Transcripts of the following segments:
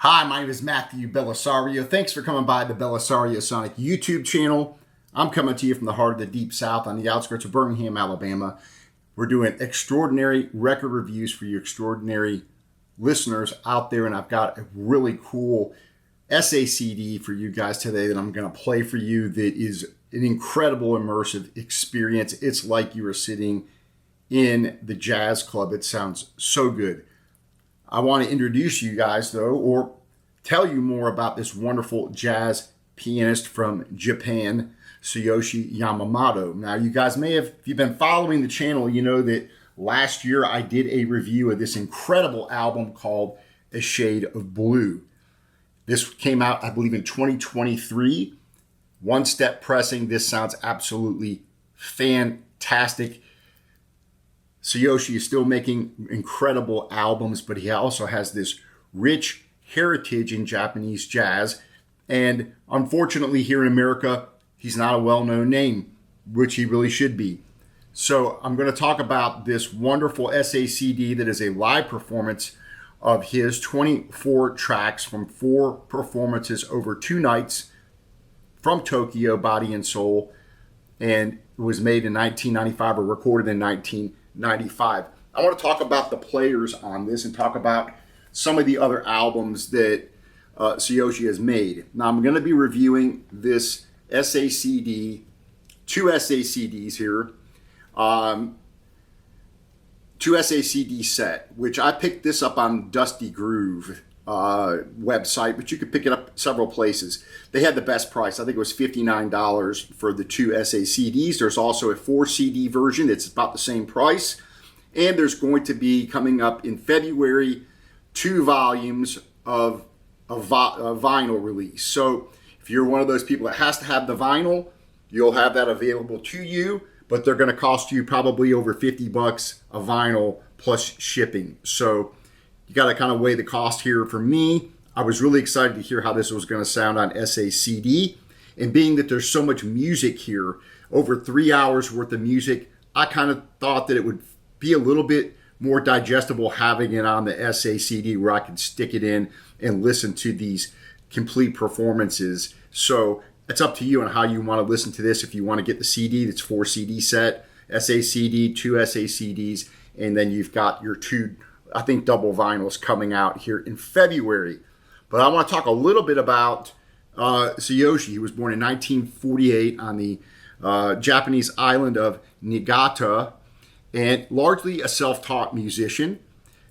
Hi, my name is Matthew Bellisario. Thanks for coming by the Bellisario Sonic YouTube channel. I'm coming to you from the heart of the Deep South on the outskirts of Birmingham, Alabama. We're doing extraordinary record reviews for you extraordinary listeners out there, and I've got a really cool SACD for you guys today that I'm going to play for you that is an incredible immersive experience. It's like you are sitting in the jazz club. It sounds so good. I want to introduce you guys, though, or tell you more about this wonderful jazz pianist from Japan, Tsuyoshi Yamamoto. Now, you guys may have, if you've been following the channel, you know that last year I did a review of this incredible album called A Shade of Blue. This came out, I believe, in 2023. One-step pressing. This sounds absolutely fantastic. Tsuyoshi is still making incredible albums, but he also has this rich heritage in Japanese jazz. And unfortunately, here in America, he's not a well-known name, which he really should be. So I'm going to talk about this wonderful SACD that is a live performance of his 24 tracks from 4 performances over 2 nights from Tokyo, Body and Soul. And it was made in 1995 or recorded in 1995. I want to talk about the players on this and talk about some of the other albums that Tsuyoshi has made. Now, I'm going to be reviewing this SACD, 2 SACDs here, 2 SACD set, which I picked this up on Dusty Groove website, but you could pick it up several places. They had the best price. I think it was $59 for the 2 SACDs. There's also a 4 CD version. It's about the same price. And there's going to be, coming up in February, 2 volumes of a vinyl release. So if you're one of those people that has to have the vinyl, you'll have that available to you, but they're going to cost you probably over $50 a vinyl plus shipping. So you got to kind of weigh the cost here. For me, I was really excited to hear how this was going to sound on SACD. And being that there's so much music here, over 3 hours worth of music, I kind of thought that it would be a little bit more digestible having it on the SACD where I can stick it in and listen to these complete performances. So it's up to you on how you want to listen to this. If you want to get the CD, that's 4 CD set, SACD, 2 SACDs, and then you've got your 2, I think, double vinyls coming out here in February. But I want to talk a little bit about Tsuyoshi. He was born in 1948 on the Japanese island of Niigata, and largely a self-taught musician.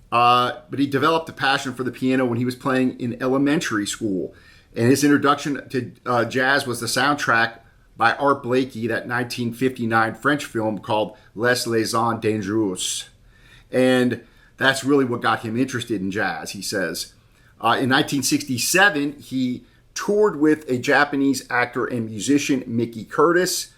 But he developed a passion for the piano when he was playing in elementary school. And his introduction to jazz was the soundtrack by Art Blakey, that 1959 French film called Les Liaisons Dangereuses. And that's really what got him interested in jazz, he says. In 1967, he toured with a Japanese actor and musician, Mickey Curtis,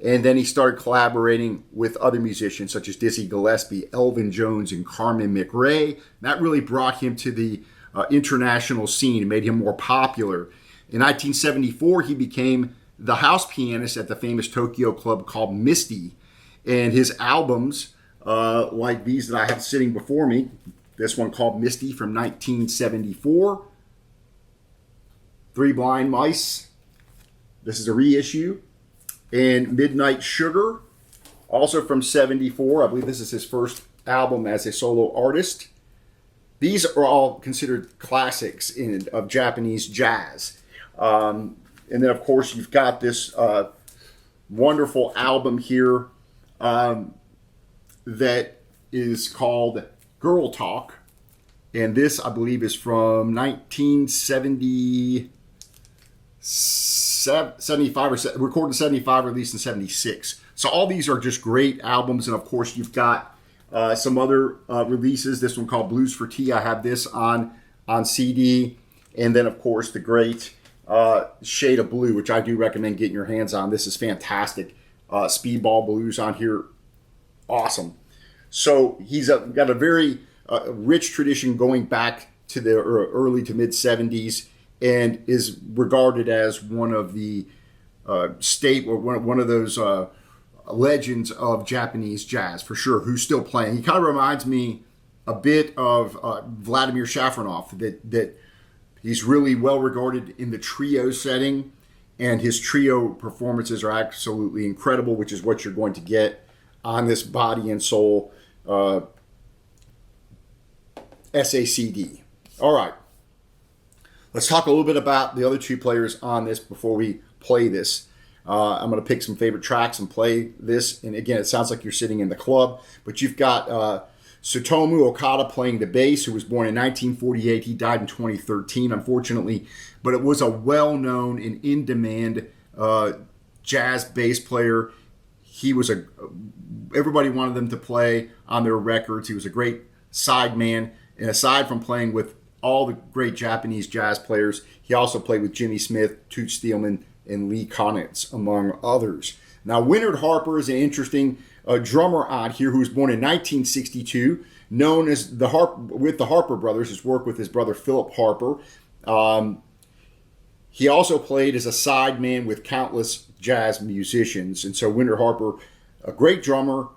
and then he started collaborating with other musicians such as Dizzy Gillespie, Elvin Jones, and Carmen McRae. That really brought him to the international scene and made him more popular. In 1974, he became the house pianist at the famous Tokyo club called Misty. And his albums, like these that I have sitting before me, this one called Misty from 1974, 3 Blind Mice, this is a reissue, and Midnight Sugar, also from 74. I believe this is his first album as a solo artist. These are all considered classics of Japanese jazz. And then, of course, you've got this wonderful album here that is called Girl Talk. And this, I believe, is from 1975, or recorded in 75, released in 76. So all these are just great albums. And, of course, you've got some other releases. This one called Blues for Tea. I have this on CD. And then, of course, the great Shade of Blue, which I do recommend getting your hands on. This is fantastic. Speedball Blues on here. Awesome. So he's got a very rich tradition going back to the early to mid 70s and is regarded as one of the one of those legends of Japanese jazz, for sure, who's still playing. He kind of reminds me a bit of Vladimir Safronov, that He's really well regarded in the trio setting, and his trio performances are absolutely incredible, which is what you're going to get on this Body and Soul SACD. All right. Let's talk a little bit about the other two players on this before we play this. I'm going to pick some favorite tracks and play this. And again, it sounds like you're sitting in the club, but you've got Tsutomu Okada playing the bass, who was born in 1948. He died in 2013, unfortunately, but it was a well-known and in-demand jazz bass player. He was everybody wanted them to play on their records. He was a great sideman, and aside from playing with all the great Japanese jazz players, he also played with Jimmy Smith, Toots Steelman, and Lee Konitz, among others. Now, Winard Harper is an interesting drummer on here who was born in 1962, known as with the Harper brothers, his work with his brother Philip Harper. He also played as a sideman with countless jazz musicians. And so Winard Harper, a great drummer,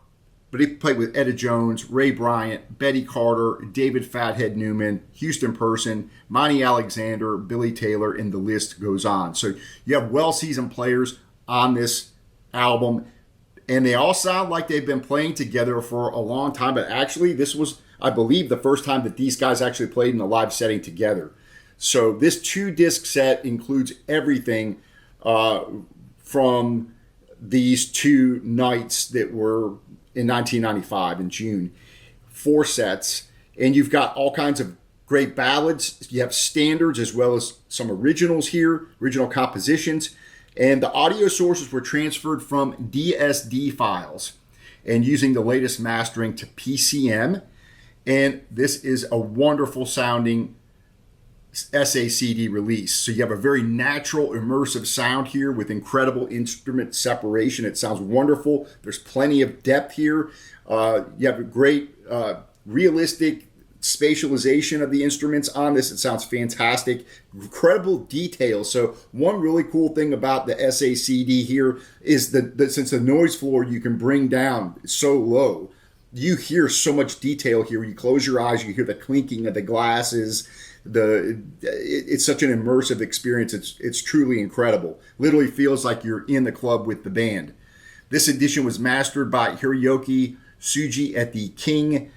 but he played with Etta Jones, Ray Bryant, Betty Carter, David Fathead Newman, Houston Person, Monty Alexander, Billy Taylor, and the list goes on. So you have well-seasoned players on this album, and they all sound like they've been playing together for a long time, but actually this was, I believe, the first time that these guys actually played in a live setting together. So this 2-disc set includes everything from these 2 nights that were in 1995 in June. 4 sets, and you've got all kinds of great ballads. You have standards as well as some originals here, original compositions. And the audio sources were transferred from DSD files and using the latest mastering to PCM. And this is a wonderful sounding SACD release. So you have a very natural, immersive sound here with incredible instrument separation. It sounds wonderful. There's plenty of depth here. You have a great realistic spatialization of the instruments on this. It sounds fantastic. Incredible detail. So one really cool thing about the SACD here is that since the noise floor you can bring down so low, you hear so much detail here. You close your eyes, you hear the clinking of the glasses. It's such an immersive experience. It's truly incredible. Literally feels like you're in the club with the band. This edition was mastered by Hiroyuki Tsuji at the King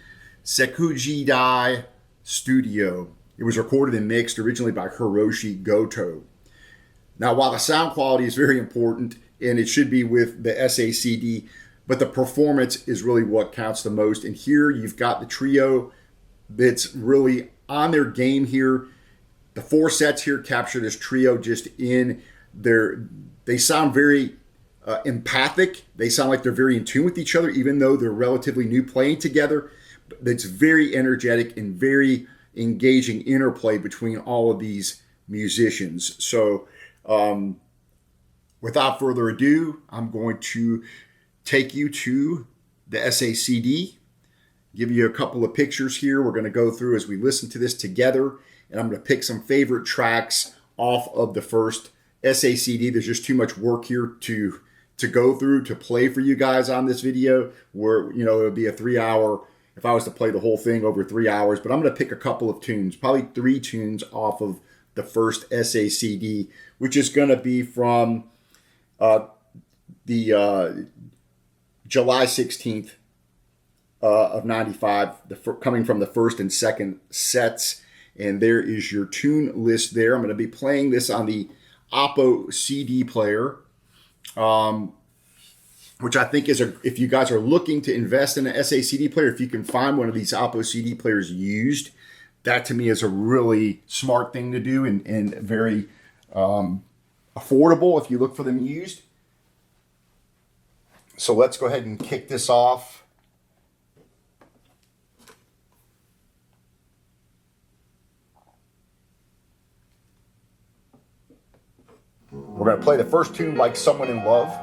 Sekuji Dai Studio. It was recorded and mixed originally by Hiroshi Goto. Now, while the sound quality is very important, and it should be with the SACD, but the performance is really what counts the most. And here you've got the trio that's really on their game here. The 4 sets here capture this trio just in they sound very empathic. They sound like they're very in tune with each other, even though they're relatively new playing together. It's very energetic and very engaging interplay between all of these musicians. So without further ado, I'm going to take you to the SACD, give you a couple of pictures here we're going to go through as we listen to this together, and I'm going to pick some favorite tracks off of the first SACD. There's just too much work here to go through to play for you guys on this video, where it would be a 3-hour if I was to play the whole thing over 3 hours, but I'm going to pick a couple of tunes, probably 3 tunes off of the first SACD, which is going to be from the July 16th of 95, coming from the first and second sets. And there is your tune list there. I'm going to be playing this on the Oppo CD player, which I think is if you guys are looking to invest in an SACD player, if you can find one of these Oppo CD players used, that to me is a really smart thing to do and very affordable if you look for them used. So let's go ahead and kick this off. We're going to play the first tune, Like Someone in Love.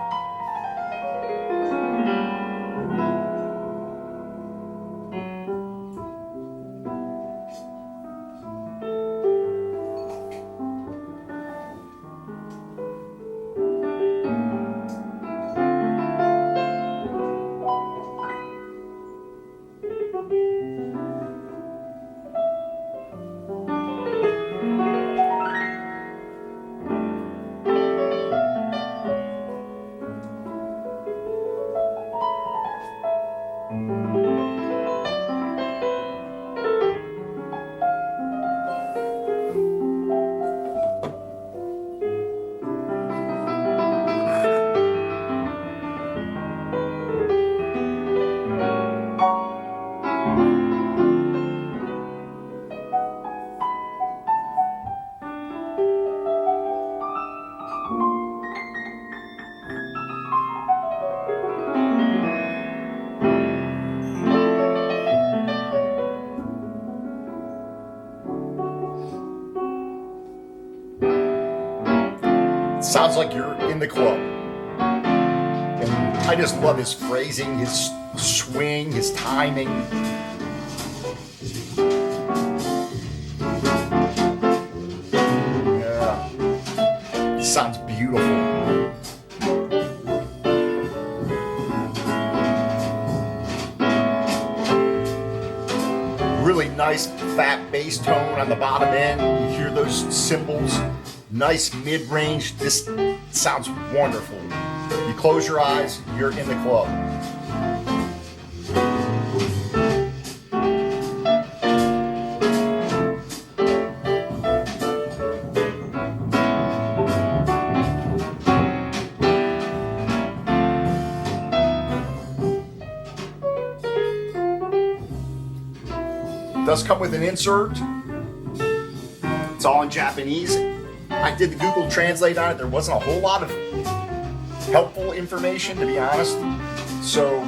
Sounds like you're in the club. And I just love his phrasing, his swing, his timing. Yeah. Sounds beautiful. Really nice fat bass tone on the bottom end. You hear those cymbals. Nice mid-range. This sounds wonderful. You close your eyes, you're in the club. It does come with an insert. It's all in Japanese. I did the Google Translate on it. There wasn't a whole lot of helpful information, to be honest. So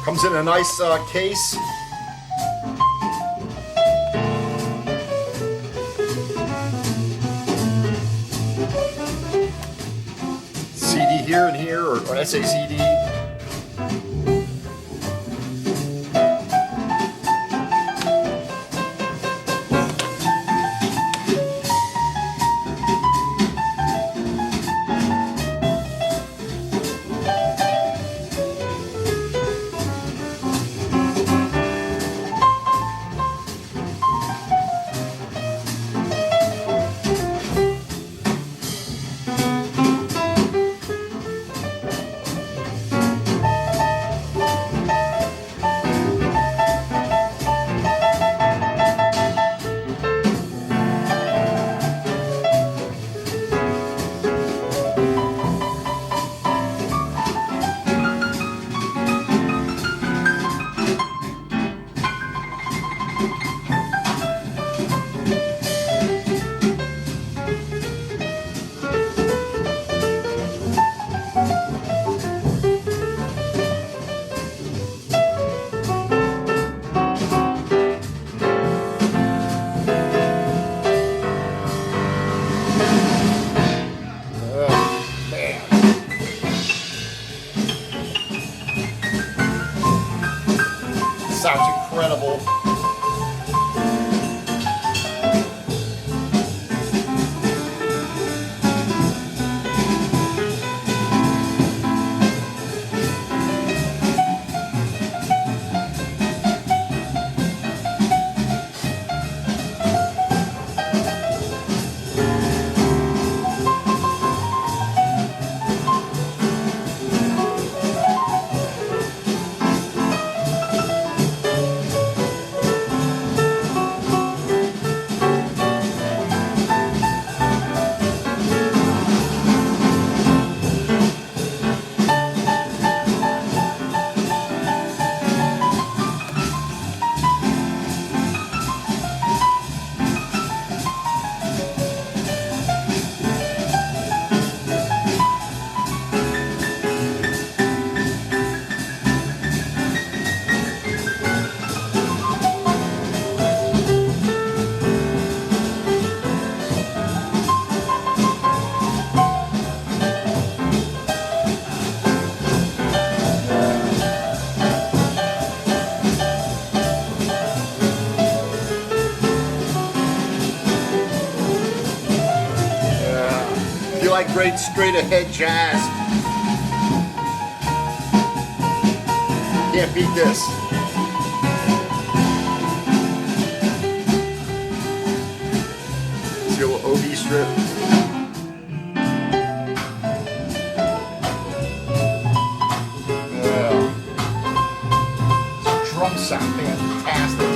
comes in a nice case. CD here and here, or SACD. Sounds incredible. Like great straight ahead jazz. Can't beat this. See a little OB strip. sound fantastic.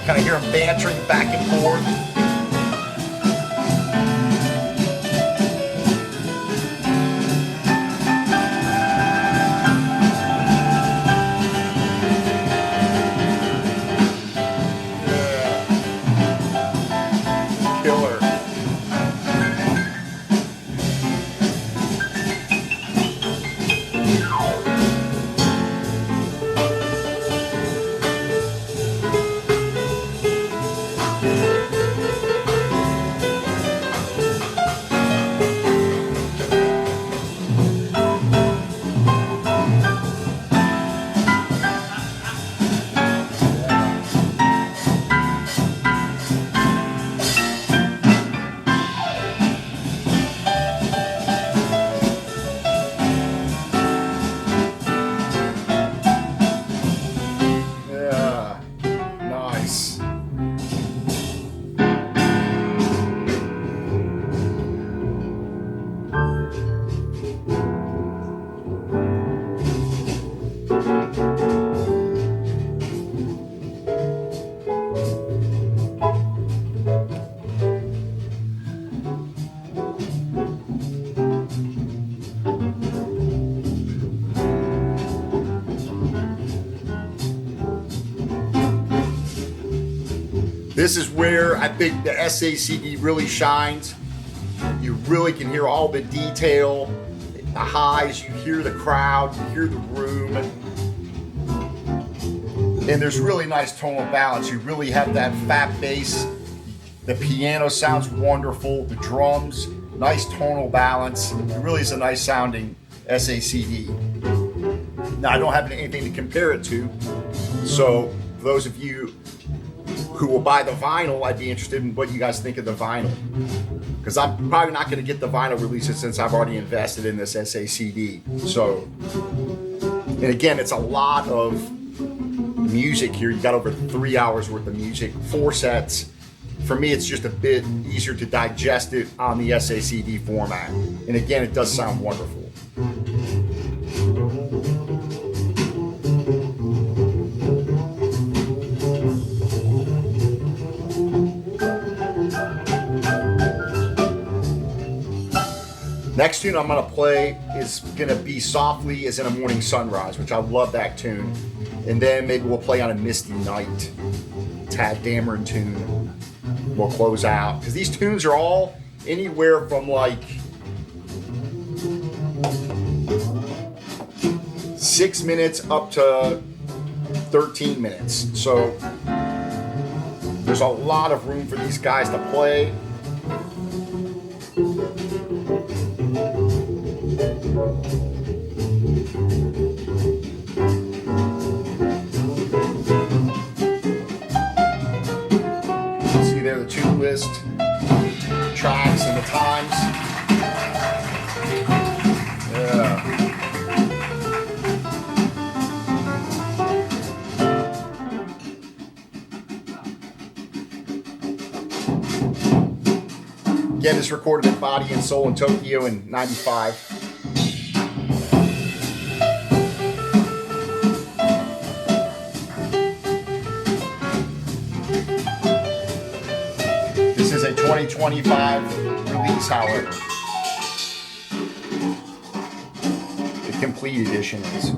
Kind of hear them bantering back and forth. This is where I think the SACD really shines. You really can hear all the detail, the highs, you hear the crowd, you hear the room. And there's really nice tonal balance. You really have that fat bass. The piano sounds wonderful. The drums, nice tonal balance. It really is a nice sounding SACD. Now, I don't have anything to compare it to. So for those of you who will buy the vinyl, I'd be interested in what you guys think of the vinyl. Because I'm probably not going to get the vinyl releases since I've already invested in this SACD. So, and again, it's a lot of music here. You got over 3 hours worth of music, 4 sets. For me, it's just a bit easier to digest it on the SACD format. And again, it does sound wonderful. Next tune I'm going to play is going to be Softly as in a Morning Sunrise, which I love that tune. And then maybe we'll play on a Misty Night. Tad Dameron tune. We'll close out. Because these tunes are all anywhere from like 6 minutes up to 13 minutes. So there's a lot of room for these guys to play. See there the tune list, tracks, and the times. Yeah. Again, it's recorded at Body and Soul in Tokyo in '95. This is a 2025 release, however. The complete edition is.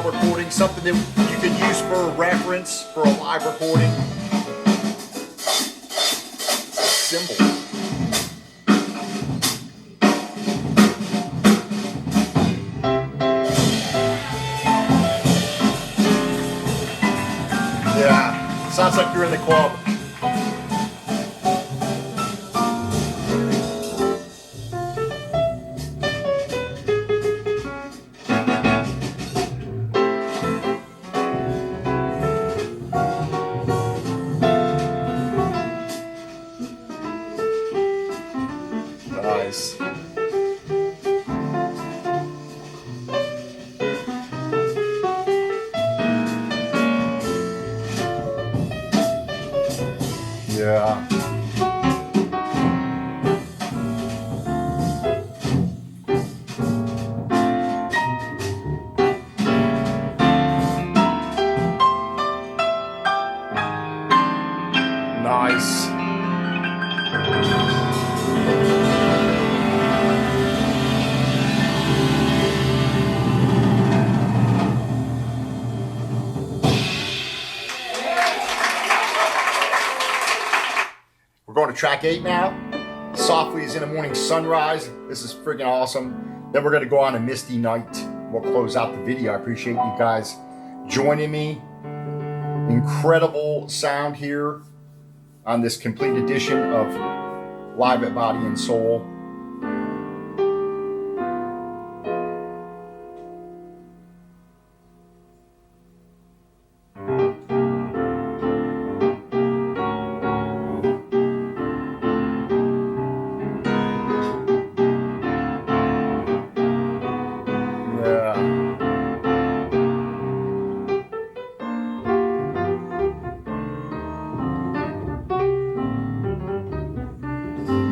while recording, something that you can use for a reference for a live recording. Simple. Yeah, sounds like you're in the club. Nice. Yeah. Nice. We're going to track 8 now. Softly as in the morning sunrise. This is freaking awesome. Then we're going to go on a misty night. We'll close out the video. I appreciate you guys joining me. Incredible sound here on this complete edition of Live at Body and Soul.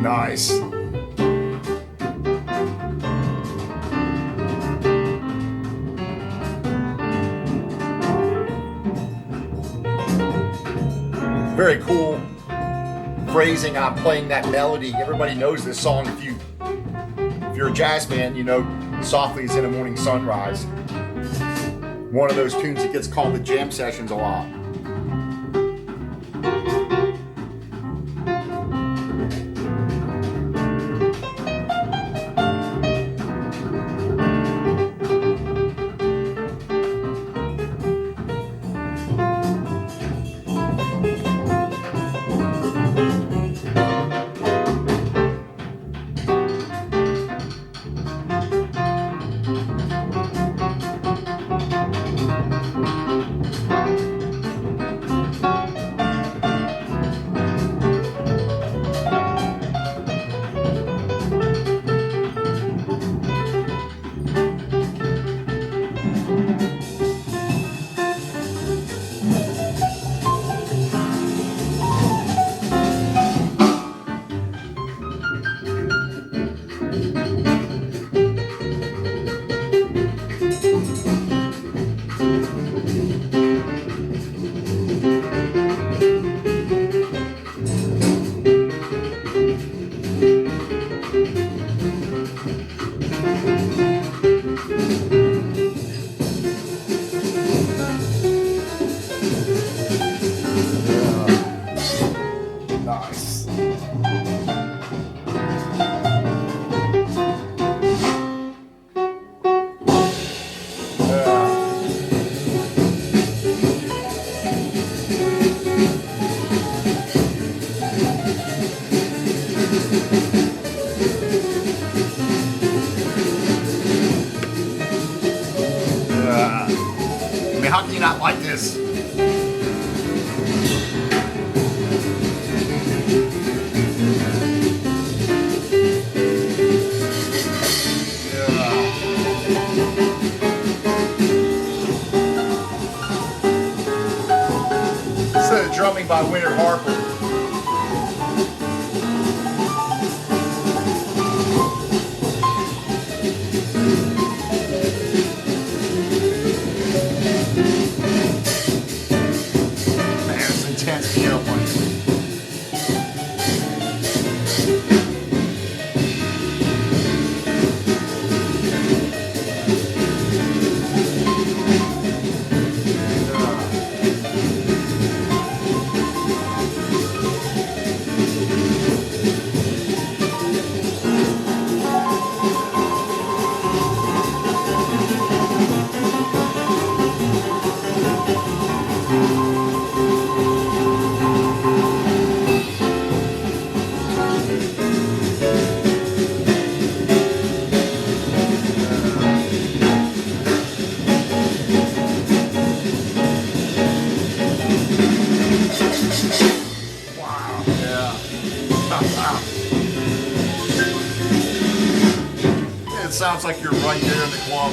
Nice. Very cool phrasing on playing that melody. Everybody knows this song. If you're a jazz fan, you know Softly as in a Morning Sunrise. One of those tunes that gets called the jam sessions a lot. How can you not like this? Instead of drumming by Winter Harper. sounds like you're right there in the club.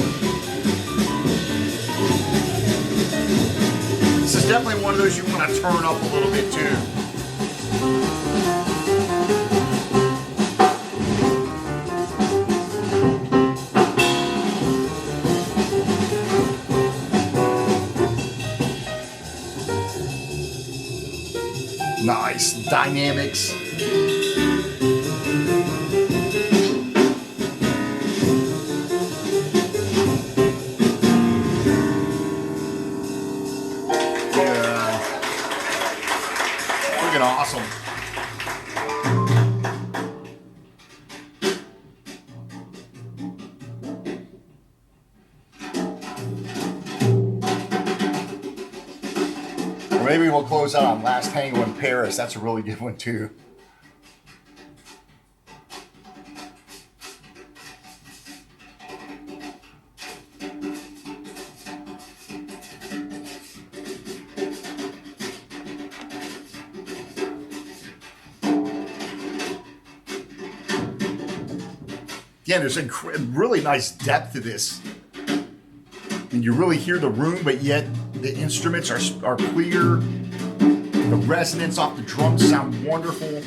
This is definitely one of those you want to turn up a little bit too. Nice dynamics. Yeah. Freaking awesome. Maybe we'll close out on Last Tango in Paris. That's a really good one too. Again, there's a really nice depth to this. And you really hear the room, but yet the instruments are clear. The resonance off the drums sound wonderful.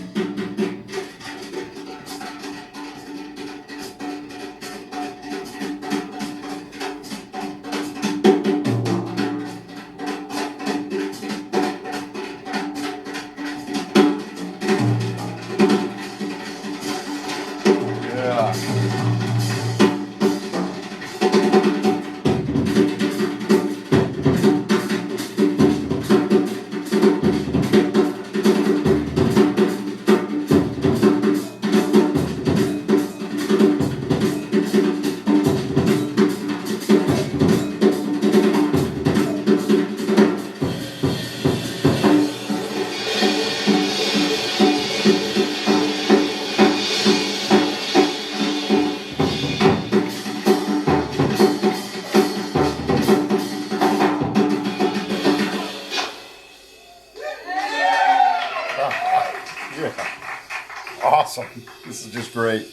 Awesome. This is just great.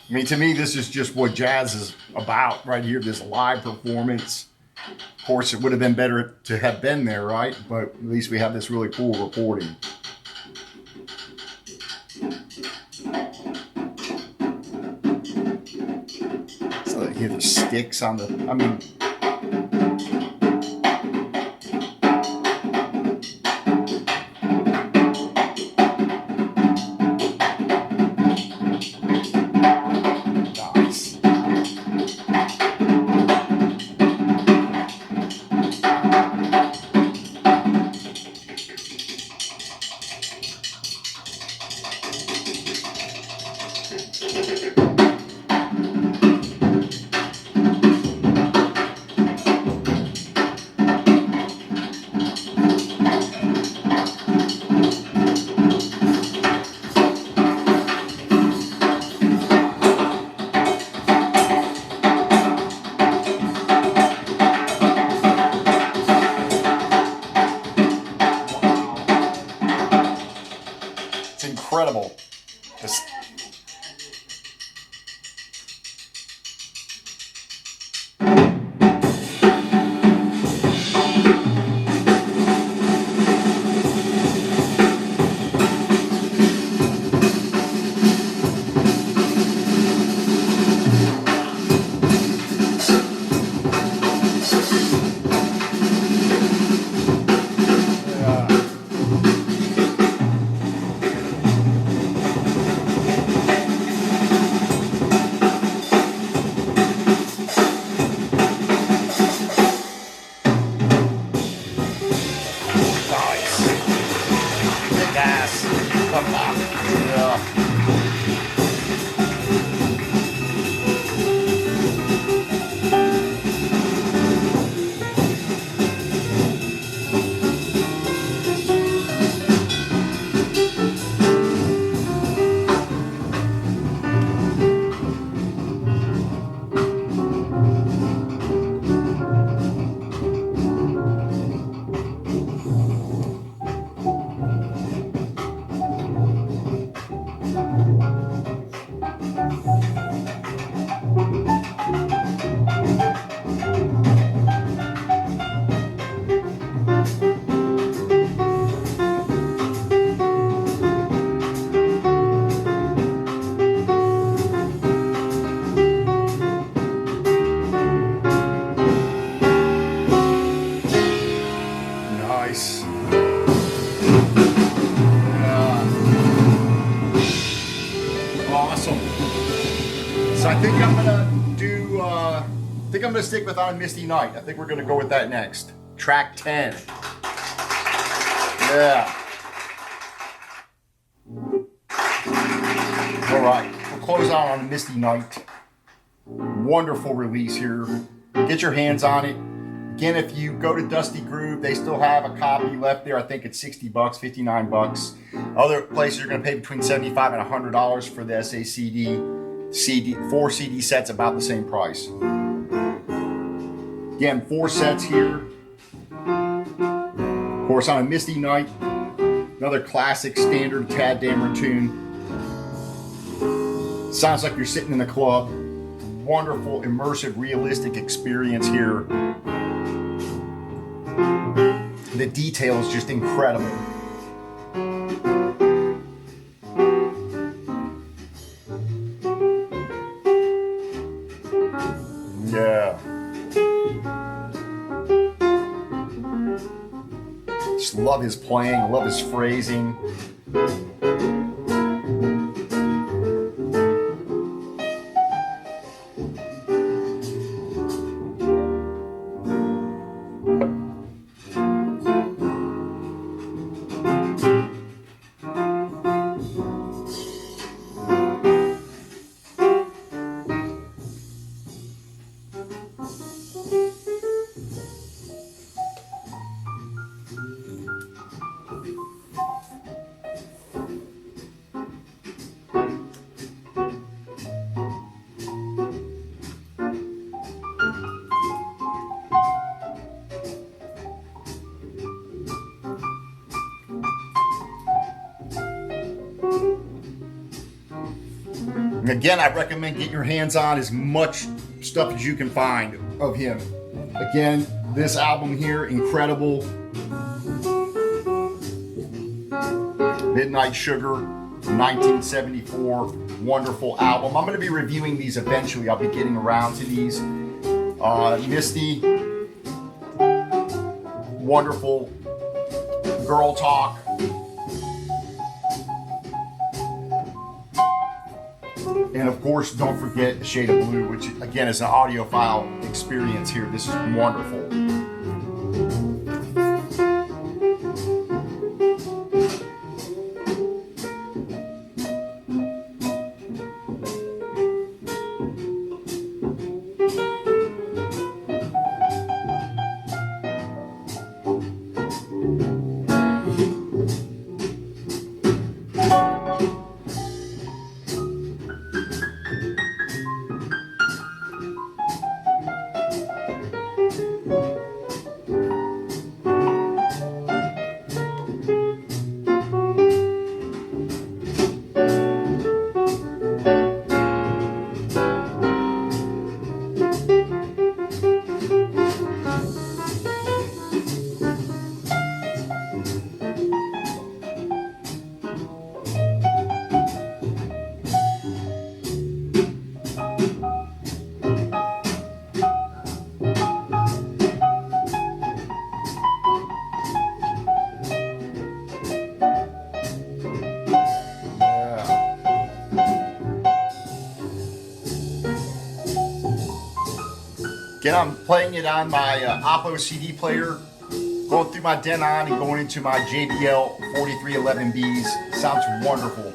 I mean, to me, this is just what jazz is about right here, this live performance. Of course, it would have been better to have been there, right? But at least we have this really cool recording. So you hear the sticks on the, I mean, incredible. This Nice. Awesome. So I think I'm gonna do. I think I'm gonna stick with On a Misty Night. I think we're gonna go with that next. Track 10. Yeah. All right. We'll close out On a Misty Night. Wonderful release here. Get your hands on it. Again, if you go to Dusty Groove, they still have a copy left there. I think it's $60, $59. Other places you're going to pay between $75 and $100 for the SACD CD, 4 CD sets, about the same price. Again, 4 sets here. Of course, On a Misty Night, another classic standard Tad Dameron tune. Sounds like you're sitting in the club. Wonderful, immersive, realistic experience here. The detail is just incredible. Yeah. Just love his playing, love his phrasing. And again, I recommend getting your hands on as much stuff as you can find of him. Again, this album here, incredible. Midnight Sugar, 1974, wonderful album. I'm going to be reviewing these eventually. I'll be getting around to these. Misty, wonderful. Girl Talk. And of course, don't forget A Shade of Blue, which again is an audiophile experience here. This is wonderful. Again, I'm playing it on my Oppo CD player, going through my Denon and going into my JBL 4311Bs. Sounds wonderful.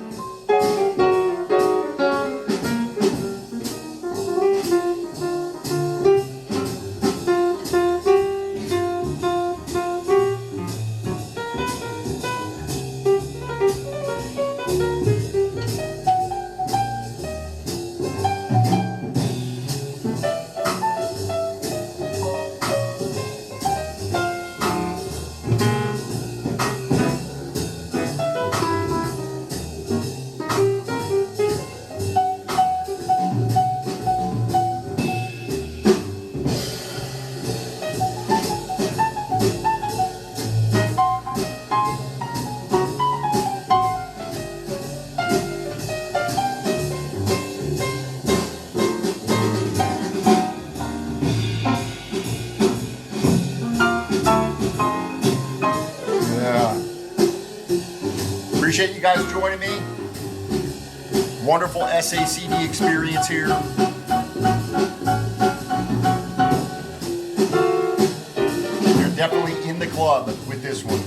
Appreciate you guys joining me. Wonderful SACD experience here. You're definitely in the club with this one.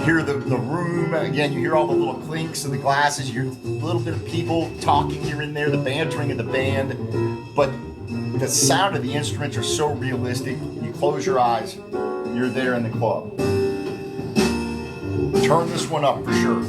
Hear the room, again, you hear all the little clinks of the glasses, you hear a little bit of people talking here and there, the bantering of the band, but the sound of the instruments are so realistic. You close your eyes, you're there in the club. Turn this one up for sure.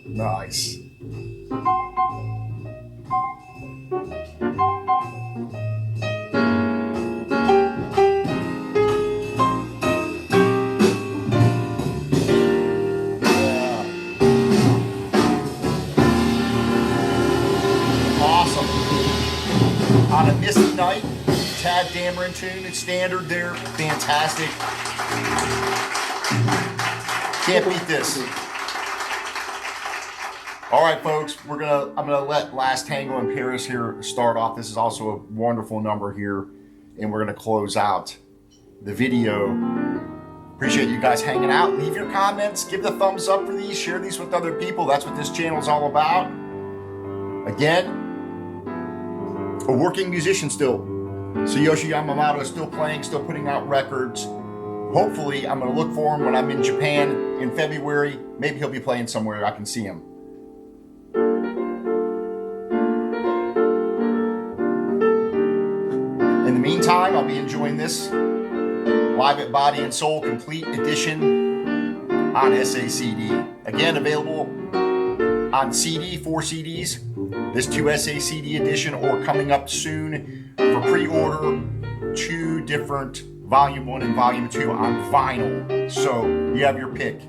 Nice. Awesome. On a misty night, Tad Dameron tune, it's standard there, fantastic. Can't beat this. All right, folks, I'm gonna let Last Tango in Paris here start off. This is also a wonderful number here, and we're gonna close out the video. Appreciate you guys hanging out. Leave your comments, give the thumbs up for these, share these with other people. That's what this channel is all about. Again, a working musician still. Tsuyoshi Yamamoto is still playing, still putting out records. Hopefully, I'm gonna look for him when I'm in Japan in February. Maybe he'll be playing somewhere I can see him. In the meantime, I'll be enjoying this Live at Body and Soul Complete Edition on SACD. Again, available on CD, 4 CDs. This 2 SACD edition, or coming up soon for pre-order, 2 different Volume 1 and Volume 2 on vinyl. So you have your pick.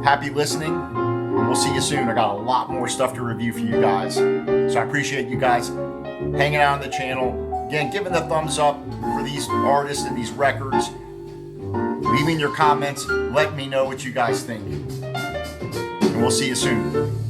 Happy listening. We'll see you soon. I got a lot more stuff to review for you guys. So I appreciate you guys hanging out on the channel. Again, giving the thumbs up for these artists and these records. Leaving your comments. Let me know what you guys think. And we'll see you soon.